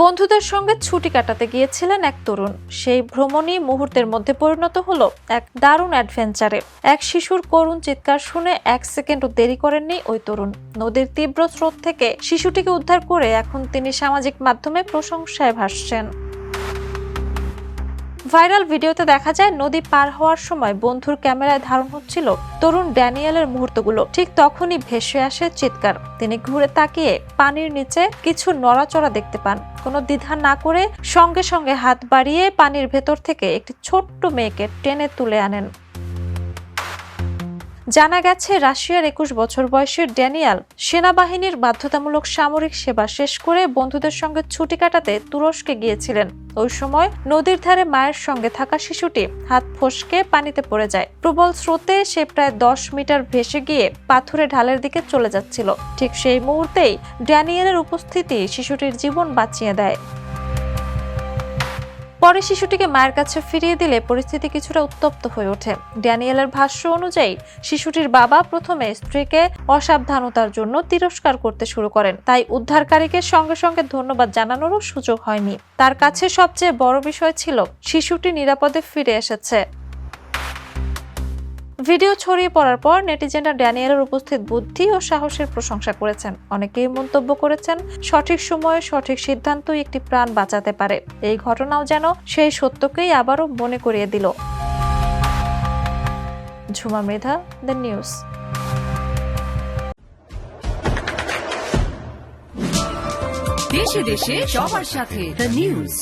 বন্ধুদের সঙ্গে ছুটি কাটাতে গিয়েছিলেন এক তরুণ। সেই ভ্রমণই মুহূর্তের মধ্যে পরিণত হলো এক দারুণ অ্যাডভেঞ্চারে। এক শিশুর করুণ চিৎকার শুনে 1 সেকেন্ডও দেরি করেননি ওই তরুণ। নদীর তীব্র স্রোত থেকে শিশুটিকে উদ্ধার করে এখন তিনি সামাজিক মাধ্যমে প্রশংসায় ভাসছেন। ভাইরাল ভিডিওতে দেখা যায় নদী পার হওয়ার সময় বন্ধুর ক্যামেরায় ধারণ হচ্ছিল তরুণ ড্যানিয়েলের মুহূর্তগুলো। ঠিক তখনই ভেসে আসে চিৎকার। তিনি ঘুরে তাকিয়ে পানির নিচে কিছু নড়াচড়া দেখতে পান। কোনো দ্বিধা না করে সঙ্গে সঙ্গে হাত বাড়িয়ে পানির ভেতর থেকে একটি ছোট্ট মেয়েকে টেনে তুলে আনেন। জানা গেছে রাশিয়ার 21 বছর বয়সের ড্যানিয়েল সেনাবাহিনীর বাধ্যতামূলক সামরিক সেবা শেষ করে বন্ধুদের সঙ্গে ছুটি কাটাতে তুরস্কে গিয়েছিলেন। ওই সময় নদীর ধারে মায়ের সঙ্গে থাকা শিশুটি হাত ফসকে পানিতে পড়ে যায়। প্রবল স্রোতে সে প্রায় 10 মিটার ভেসে গিয়ে পাথুরে ঢালের দিকে চলে যাচ্ছিল। ঠিক সেই মুহূর্তেই ড্যানিয়েলের উপস্থিতি শিশুটির জীবন বাঁচিয়ে দেয়। পরে শিশুটিকে মায়ের কাছে ফিরিয়ে দিলে পরিস্থিতি কিছুটা উত্তপ্ত হয়ে ওঠে। ড্যানিয়েলের ভাষ্য অনুযায়ী শিশুটির বাবা প্রথমে স্ত্রীকে অসাবধানতার জন্য তিরস্কার করতে শুরু করেন, তাই উদ্ধারকারীকে সঙ্গে সঙ্গে ধন্যবাদ জানানোরও সুযোগ হয়নি। তার কাছে সবচেয়ে বড় বিষয় ছিল শিশুটি নিরাপদে ফিরে এসেছে। ভিডিও ছড়িয়ে পড়ার পর নেটিজেনরা ড্যানিয়েলের উপস্থিত বুদ্ধি ও সাহসের প্রশংসা করেছেন। অনেকেই মন্তব্য করেছেন, সঠিক সময়ে সঠিক সিদ্ধান্তই একটি প্রাণ বাঁচাতে পারে। এই ঘটনাও যেন সেই সত্যকেই আবারও মনে করিয়ে দিল। Jhuma Mridha, the news. দেশে দেশে সবার সাথে দ্য নিউজ।